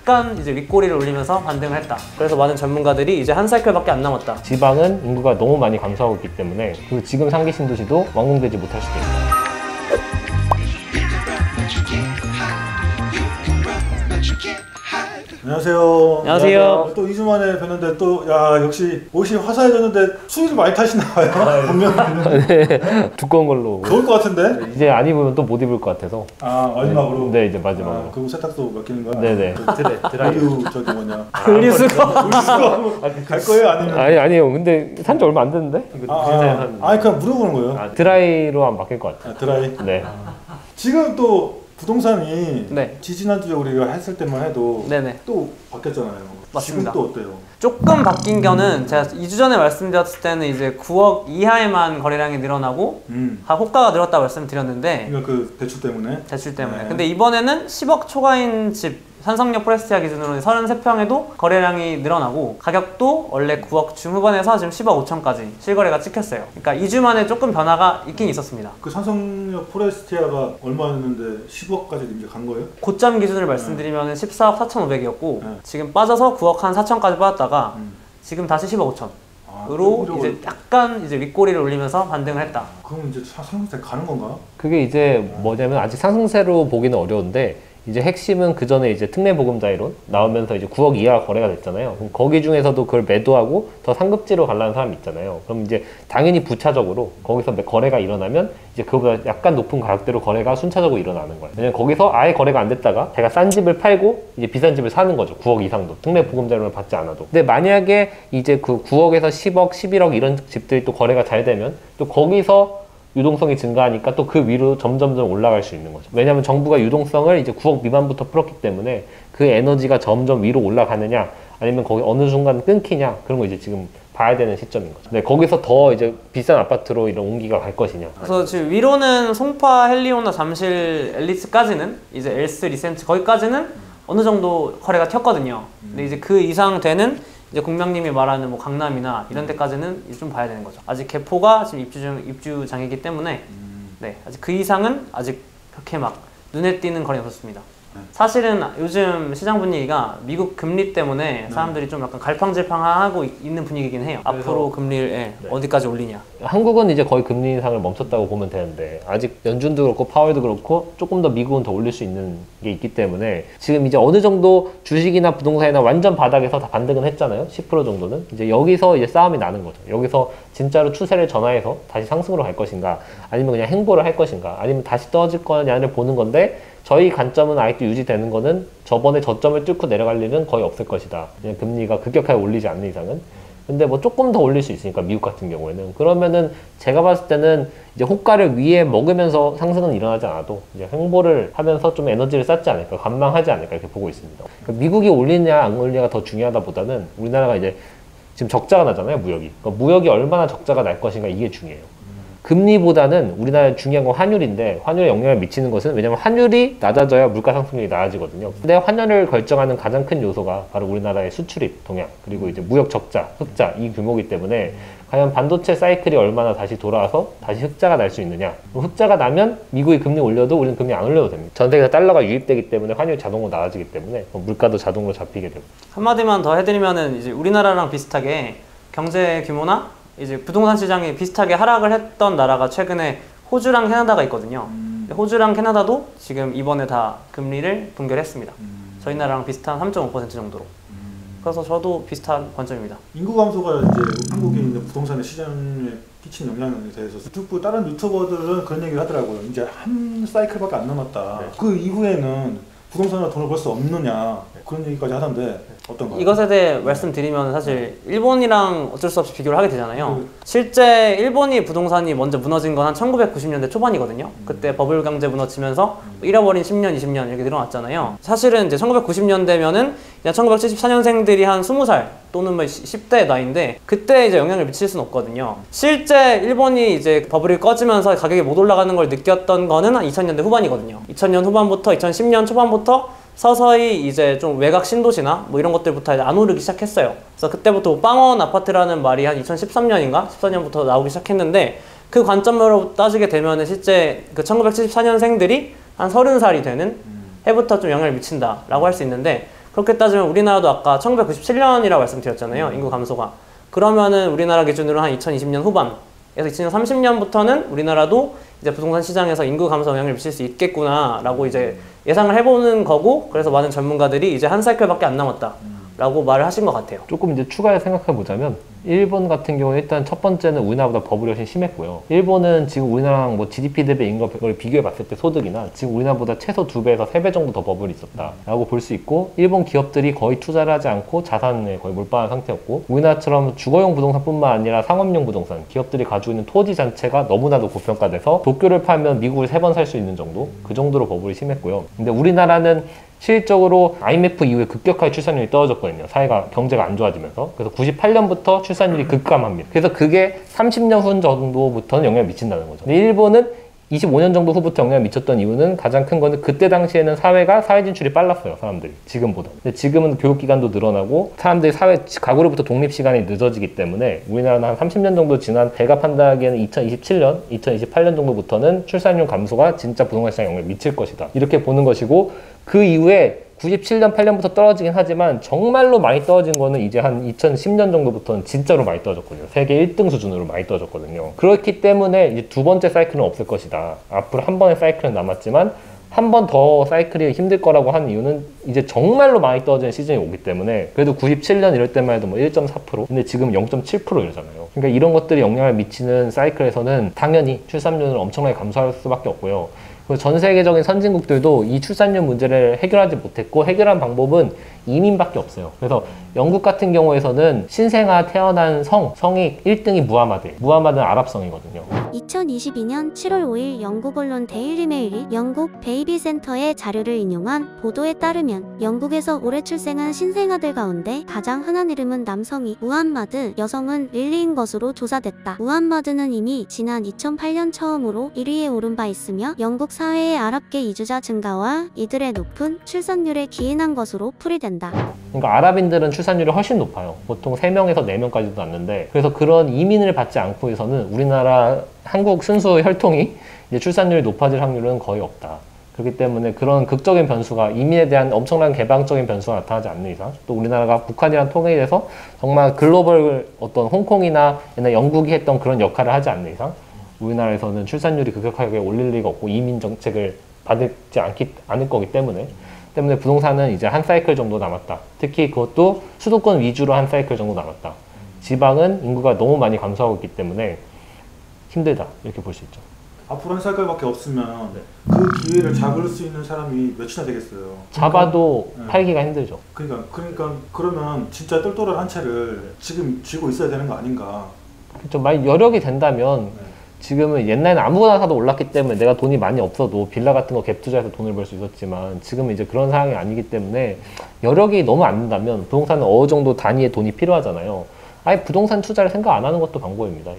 약간 이제 윗꼬리를 올리면서 반등을 했다. 그래서 많은 전문가들이 이제 한 사이클밖에 안 남았다. 지방은 인구가 너무 많이 감소하고 있기 때문에 그리고 지금 상기 신도시도 완공되지 못할 수도 있다. 안녕하세요. 안녕하세요. 또 2주 만에 뵀는데 또 역시 옷이 화사해졌는데 추위를 많이 타시나 봐요. 분명히. 네, 두꺼운 걸로. 더울 것 같은데? 이제 안 입으면 또 못 입을 것 같아서. 마지막으로? 네, 이제 마지막으로. 그리고 세탁소 맡기는 거야? 네네. 드라이브 저기 뭐냐. 분리수거. 갈 거예요? 아니면? 아니요. 근데 산 지 얼마 안 됐는데? 그냥 물어보는 거예요. 드라이로 한 바뀔 것 같아요. 드라이? 네. 지금 또 부동산이 네. 지지난주에 우리가 했을 때만 해도 네네. 또 바뀌었잖아요. 맞습니다. 지금 또 어때요? 조금 바뀐 거는 제가 2주 전에 말씀드렸을 때는 이제 9억 이하에만 거래량이 늘어나고 호가가 늘었다고 말씀드렸는데 그러니까 그 대출 때문에? 대출 때문에. 네. 근데 이번에는 10억 초과인 집 산성역 포레스티아 기준으로 33평에도 거래량이 늘어나고 가격도 원래 9억 중후반에서 지금 10억 5천까지 실거래가 찍혔어요. 그러니까 2주 만에 조금 변화가 있긴 있었습니다. 그 산성역 포레스티아가 얼마였는데 10억까지 이제 간 거예요? 고점 기준을 말씀드리면 14억 4,500이었고 지금 빠져서 9억 한 4천까지 빠졌다가 지금 다시 10억 5천으로 이제 약간 이제 윗꼬리를 올리면서 반등을 했다. 그럼 이제 상승세 가는 건가? 그게 이제 뭐냐면 아직 상승세로 보기는 어려운데 이제 핵심은 그 전에 이제 특례보금자리론 나오면서 이제 9억 이하 거래가 됐잖아요. 그럼 거기 중에서도 그걸 매도하고 더 상급지로 가려는 사람이 있잖아요. 그럼 이제 당연히 부차적으로 거기서 거래가 일어나면 이제 그거보다 약간 높은 가격대로 거래가 순차적으로 일어나는 거예요. 왜냐면 거기서 아예 거래가 안 됐다가 제가 싼 집을 팔고 이제 비싼 집을 사는 거죠. 9억 이상도. 특례보금자리론을 받지 않아도. 근데 만약에 이제 그 9억에서 10억, 11억 이런 집들이 또 거래가 잘 되면 또 거기서 유동성이 증가하니까 또 그 위로 점점점 올라갈 수 있는 거죠. 왜냐하면 정부가 유동성을 이제 9억 미만부터 풀었기 때문에 그 에너지가 점점 위로 올라가느냐 아니면 거기 어느 순간 끊기냐 그런 거 이제 지금 봐야 되는 시점인 거죠. 네, 거기서 더 이제 비싼 아파트로 이런 옹기가 갈 것이냐. 그래서 지금 위로는 송파, 헬리오나, 잠실, 앨리스까지는 이제 엘스, 리센트 거기까지는 어느 정도 거래가 튀었거든요. 근데 이제 그 이상 되는 이제 공명님이 말하는 뭐 강남이나 이런 데까지는 좀 봐야 되는 거죠. 아직 개포가 지금 입주장이기 때문에 네, 아직 그 이상은 아직 그렇게 막 눈에 띄는 거래는 없었습니다. 사실은 요즘 시장 분위기가 미국 금리 때문에 사람들이 좀 약간 갈팡질팡하고 있는 분위기긴 해요. 앞으로 금리를 어디까지 올리냐. 한국은 이제 거의 금리 인상을 멈췄다고 보면 되는데 아직 연준도 그렇고 파월도 그렇고 조금 더 미국은 더 올릴 수 있는 게 있기 때문에 지금 이제 어느 정도 주식이나 부동산이나 완전 바닥에서 다 반등은 했잖아요. 10% 정도는. 이제 여기서 이제 싸움이 나는 거죠. 여기서 진짜로 추세를 전환해서 다시 상승으로 갈 것인가 아니면 그냥 행보를 할 것인가 아니면 다시 떨어질 거냐를 보는 건데 저희 관점은 아직도 유지되는 거는 저번에 저점을 뚫고 내려갈 일은 거의 없을 것이다. 그냥 금리가 급격하게 올리지 않는 이상은. 근데 뭐 조금 더 올릴 수 있으니까 미국 같은 경우에는 그러면은 제가 봤을 때는 이제 호가를 위에 먹으면서 상승은 일어나지 않아도 이제 행보를 하면서 좀 에너지를 쌓지 않을까 관망하지 않을까 이렇게 보고 있습니다. 그러니까 미국이 올리냐 안 올리냐가 더 중요하다보다는 우리나라가 이제 지금 적자가 나잖아요 무역이. 그러니까 무역이 얼마나 적자가 날 것인가 이게 중요해요. 금리보다는 우리나라에 중요한 건 환율인데 환율에 영향을 미치는 것은 왜냐면 환율이 낮아져야 물가 상승률이 낮아지거든요. 근데 환율을 결정하는 가장 큰 요소가 바로 우리나라의 수출입 동향 그리고 이제 무역 적자, 흑자 이 규모이기 때문에 과연 반도체 사이클이 얼마나 다시 돌아와서 다시 흑자가 날 수 있느냐. 흑자가 나면 미국이 금리 올려도 우리는 금리 안 올려도 됩니다. 전 세계에서 달러가 유입되기 때문에 환율이 자동으로 낮아지기 때문에 물가도 자동으로 잡히게 되고. 한마디만 더 해드리면은 이제 우리나라랑 비슷하게 경제 규모나 이제 부동산 시장이 비슷하게 하락을 했던 나라가 최근에 호주랑 캐나다가 있거든요. 호주랑 캐나다도 지금 이번에 다 금리를 동결했습니다. 저희 나라랑 비슷한 3.5% 정도로. 그래서 저도 비슷한 관점입니다. 인구 감소가 이제 한국이 있는 부동산의 시장에 끼친 영향에 대해서 다른 유튜버들은 그런 얘기를 하더라고요. 이제 한 사이클밖에 안 남았다. 그 이후에는 부동산으로 돈을 벌 수 없느냐 그런 얘기까지 하던데 어떤가요? 이것에 대해 말씀드리면 사실 일본이랑 어쩔 수 없이 비교를 하게 되잖아요. 실제 일본이 부동산이 먼저 무너진 건 한 1990년대 초반이거든요. 그때 버블 경제 무너지면서 잃어버린 10년, 20년 이렇게 늘어났잖아요. 사실은 이제 1990년대면은 1974년생들이 한 20살 또는 뭐 10대 나이인데 그때 이제 영향을 미칠 수는 없거든요. 실제 일본이 이제 버블이 꺼지면서 가격이 못 올라가는 걸 느꼈던 거는 한 2000년대 후반이거든요. 2000년 후반부터 2010년 초반부터 서서히 이제 좀 외곽 신도시나 뭐 이런 것들부터 이제 안 오르기 시작했어요. 그래서 그때부터 빵원 아파트라는 말이 한 2013년인가 14년부터 나오기 시작했는데 그 관점으로 따지게 되면은 실제 그 1974년생들이 한 30살이 되는 해부터 좀 영향을 미친다라고 할 수 있는데 그렇게 따지면 우리나라도 아까 1997년이라고 말씀드렸잖아요. 인구 감소가. 그러면은 우리나라 기준으로 한 2020년 후반에서 2030년부터는 우리나라도 이제 부동산 시장에서 인구 감소 영향을 미칠 수 있겠구나라고 이제 예상을 해보는 거고, 그래서 많은 전문가들이 이제 한 사이클밖에 안 남았다라고 말을 하신 것 같아요. 조금 이제 추가해서 생각해 보자면 일본 같은 경우는 일단 첫 번째는 우리나라보다 버블이 훨씬 심했고요. 일본은 지금 우리나라랑 뭐 GDP 대비 인구를 비교해 봤을 때 소득이나 지금 우리나라보다 최소 2배에서 3배 정도 더 버블이 있었다라고 볼 수 있고, 일본 기업들이 거의 투자를 하지 않고 자산에 거의 몰빵한 상태였고, 우리나라처럼 주거용 부동산뿐만 아니라 상업용 부동산, 기업들이 가지고 있는 토지 자체가 너무나도 고평가돼서 도쿄를 팔면 미국을 3번 살 수 있는 정도, 그 정도로 버블이 심했고요. 근데 우리나라는 실질적으로 IMF 이후에 급격하게 출산율이 떨어졌거든요. 사회가, 경제가 안 좋아지면서. 그래서 98년부터 출산율이 급감합니다. 그래서 그게 30년 후 정도부터는 영향을 미친다는 거죠. 근데 일본은 25년 정도 후부터 영향을 미쳤던 이유는, 가장 큰 거는 그때 당시에는 사회 진출이 빨랐어요, 사람들이. 지금보다. 근데 지금은 교육기간도 늘어나고 사람들이 가구로부터 독립시간이 늦어지기 때문에 우리나라는 한 30년 정도 지난, 제가 판단하기에는 2027년, 2028년 정도부터는 출산율 감소가 진짜 부동산 시장에 영향을 미칠 것이다, 이렇게 보는 것이고, 그 이후에 97년, 8년부터 떨어지긴 하지만 정말로 많이 떨어진 거는 이제 한 2010년 정도부터는 진짜로 많이 떨어졌거든요. 세계 1등 수준으로 많이 떨어졌거든요. 그렇기 때문에 이제 두 번째 사이클은 없을 것이다. 앞으로 한 번의 사이클은 남았지만 한 번 더 사이클이 힘들 거라고 하는 이유는 이제 정말로 많이 떨어지는 시즌이 오기 때문에. 그래도 97년 이럴 때만 해도 뭐 1.4%, 근데 지금 0.7% 이러잖아요. 그러니까 이런 것들이 영향을 미치는 사이클에서는 당연히 출산율은 엄청나게 감소할 수밖에 없고요. 전 세계적인 선진국들도 이 출산율 문제를 해결하지 못했고, 해결한 방법은 이민밖에 없어요. 그래서 영국 같은 경우에서는 신생아 태어난 성이 1등이 무하마드는 아랍성이거든요. 2022년 7월 5일 영국 언론 데일리 메일이 영국 베이비 센터의 자료를 인용한 보도에 따르면, 영국에서 올해 출생한 신생아들 가운데 가장 흔한 이름은 남성이 무함마드, 여성은 릴리인 것으로 조사됐다. 무함마드는 이미 지난 2008년 처음으로 1위에 오른 바 있으며, 영국 사회의 아랍계 이주자 증가와 이들의 높은 출산율에 기인한 것으로 풀이된다. 그러니까 아랍인들은 출산율이 훨씬 높아요. 보통 3명에서 4명까지도 낳는데, 그래서 그런 이민을 받지 않고 해서는 우리나라, 한국 순수 혈통이 이제 출산율이 높아질 확률은 거의 없다. 그렇기 때문에 그런 극적인 변수가, 이민에 대한 엄청난 개방적인 변수가 나타나지 않는 이상, 또 우리나라가 북한이랑 통일해서 정말 글로벌 어떤 홍콩이나 옛날 영국이 했던 그런 역할을 하지 않는 이상 우리나라에서는 출산율이 급격하게 올릴 리가 없고, 이민 정책을 받지 않을 거기 때문에 부동산은 이제 한 사이클 정도 남았다. 특히 그것도 수도권 위주로 한 사이클 정도 남았다. 지방은 인구가 너무 많이 감소하고 있기 때문에 힘들다, 이렇게 볼 수 있죠. 앞으로 한 사이클밖에 없으면 그 기회를 잡을 수 있는 사람이 몇이나 되겠어요. 잡아도 팔기가 힘들죠. 그러니까 그러면 진짜 똘똘한 한 채를 지금 쥐고 있어야 되는 거 아닌가. 그렇죠. 만약 여력이 된다면 지금은, 옛날에는 아무거나 사도 올랐기 때문에 내가 돈이 많이 없어도 빌라 같은 거 갭 투자해서 돈을 벌 수 있었지만, 지금은 이제 그런 상황이 아니기 때문에 여력이 너무 안 된다면 부동산은 어느 정도 단위의 돈이 필요하잖아요. 아예 부동산 투자를 생각 안 하는 것도 방법입니다.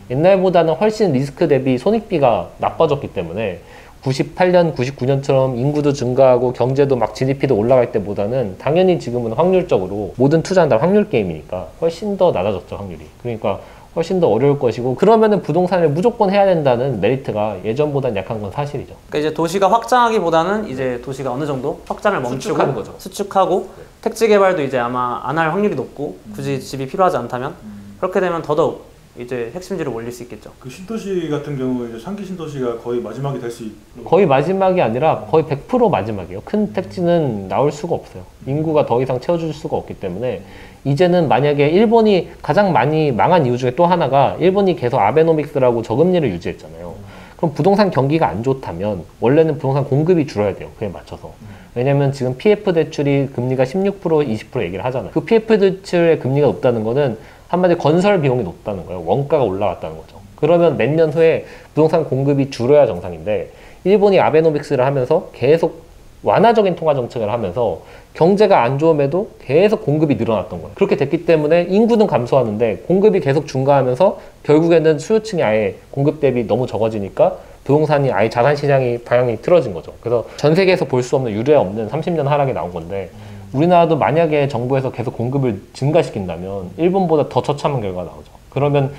옛날보다는 훨씬 리스크 대비 손익비가 나빠졌기 때문에 98년, 99년처럼 인구도 증가하고 경제도 막 GDP도 올라갈 때보다는 당연히 지금은 확률적으로 모든 투자는 다 확률 게임이니까 훨씬 더 낮아졌죠, 확률이. 그러니까 훨씬 더 어려울 것이고, 그러면은 부동산을 무조건 해야 된다는 메리트가 예전보다는 약한 건 사실이죠. 그러니까 이제 도시가 확장하기보다는 이제 도시가 어느 정도 확장을 멈추고 수축하고 택지 개발도 이제 아마 안 할 확률이 높고, 굳이 집이 필요하지 않다면 그렇게 되면 더더욱 이제 핵심지를 올릴 수 있겠죠. 그 신도시 같은 경우에 이제 상기 신도시가 거의 마지막이 될 수 거의 마지막이 아니라 거의 100% 마지막이에요. 큰 택지는 나올 수가 없어요. 인구가 더 이상 채워줄 수가 없기 때문에. 이제는 만약에 일본이 가장 많이 망한 이유 중에 또 하나가, 일본이 계속 아베노믹스라고 저금리를 유지했잖아요. 그럼 부동산 경기가 안 좋다면 원래는 부동산 공급이 줄어야 돼요, 그에 맞춰서. 왜냐면 지금 PF 대출이 금리가 16%, 20% 얘기를 하잖아요. 그 PF 대출의 금리가 높다는 거는 한마디로 건설 비용이 높다는 거예요. 원가가 올라갔다는 거죠. 그러면 몇 년 후에 부동산 공급이 줄어야 정상인데, 일본이 아베노믹스를 하면서 계속 완화적인 통화 정책을 하면서 경제가 안 좋음에도 계속 공급이 늘어났던 거예요. 그렇게 됐기 때문에 인구는 감소하는데 공급이 계속 증가하면서 결국에는 수요층이 아예 공급 대비 너무 적어지니까 부동산이 아예 자산시장이 방향이 틀어진 거죠. 그래서 전 세계에서 볼 수 없는, 유례 없는 30년 하락이 나온 건데, 우리나라도 만약에 정부에서 계속 공급을 증가시킨다면 일본보다 더 처참한 결과가 나오죠. 그러면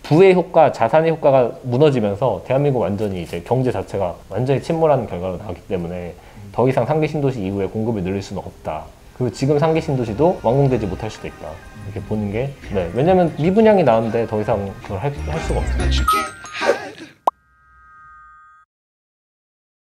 부의 효과, 자산의 효과가 무너지면서 대한민국 완전히 이제 경제 자체가 완전히 침몰하는 결과로 나오기 때문에 더 이상 상기 신도시 이후에 공급을 늘릴 수는 없다. 그리고 지금 상기 신도시도 완공되지 못할 수도 있다. 이렇게 보는 게, 네. 왜냐면 미분양이 나오는데 더 이상 그걸 할 수가 없어요.